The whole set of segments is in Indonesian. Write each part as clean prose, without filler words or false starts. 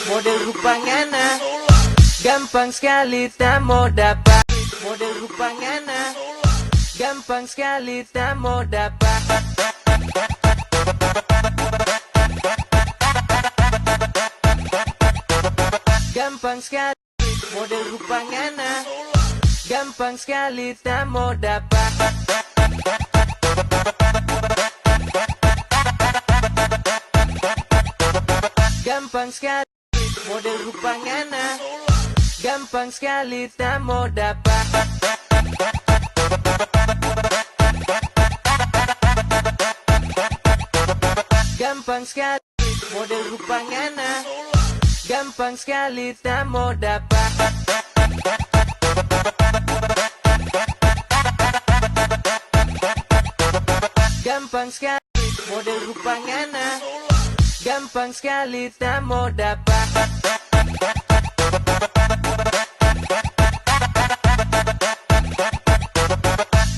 model rupanya nah. Gampang sekali tak mau dapat model rupanya nah. Gampang sekali tak mau dapat. Gampang sekali model rupanya nah. Gampang sekali tak mau dapat. Gampang sekali model rupanya nah. Gampang sekali tak mau dapat. Gampang sekali model rupanya nah. Gampang sekali tak mau dapat. Gampang sekali model rupanya nah. Gampang sekali tak mau dapat.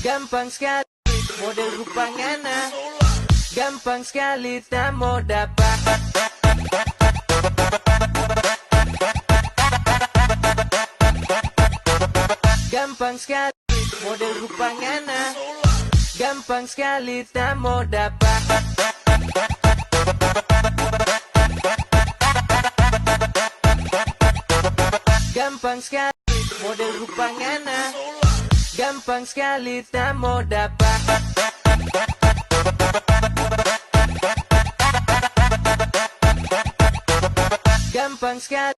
Gampang sekali model rupanya nah. Gampang sekali tak mau dapat. Gampang sekali model rupanya nah. Gampang sekali tak mau dapat. Gampang sekali model rupanya nah. Gampang sekali tak mau dapat. Gampang sekali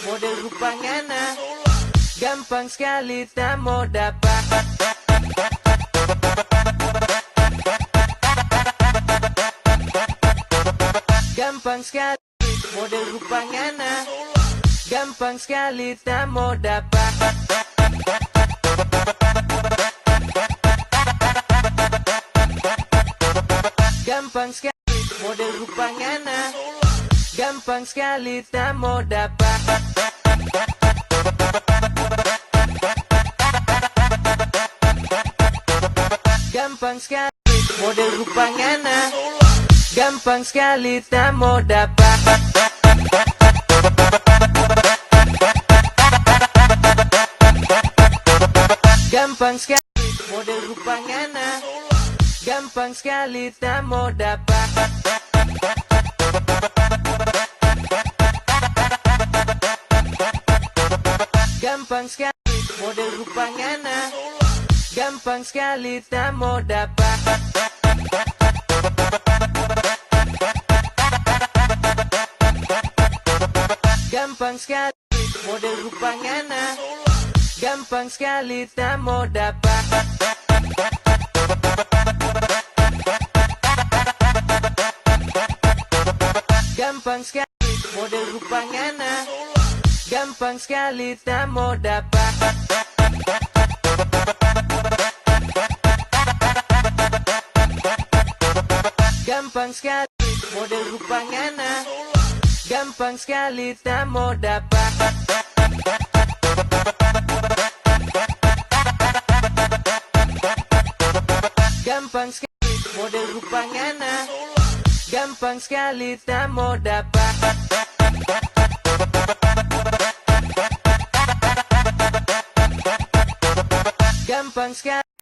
model rupanya nah. Gampang sekali tak mau dapat. Gampang sekali model rupanya nah. Gampang sekali tak mau dapat. Gampang sekali model rupanya nah. Gampang sekali tak mau dapat. Gampang sekali model rupanya nah. Gampang sekali tak mau dapat. Gampang sekali model rupanya nah. Gampang sekali tak mau dapat. Gampang sekali model rupanya nah. Gampang sekali tak mau dapat. Gampang sekali model rupanya nah. Gampang sekali tak mau dapat. Gampang sekali model rupanya nah. Gampang sekali tak mau dapat. Gampang sekali model rupanya nah. Gampang sekali tak mau dapat. Gampang sekali model rupanya nah. Gampang sekali tak mau dapat. Gampang sekali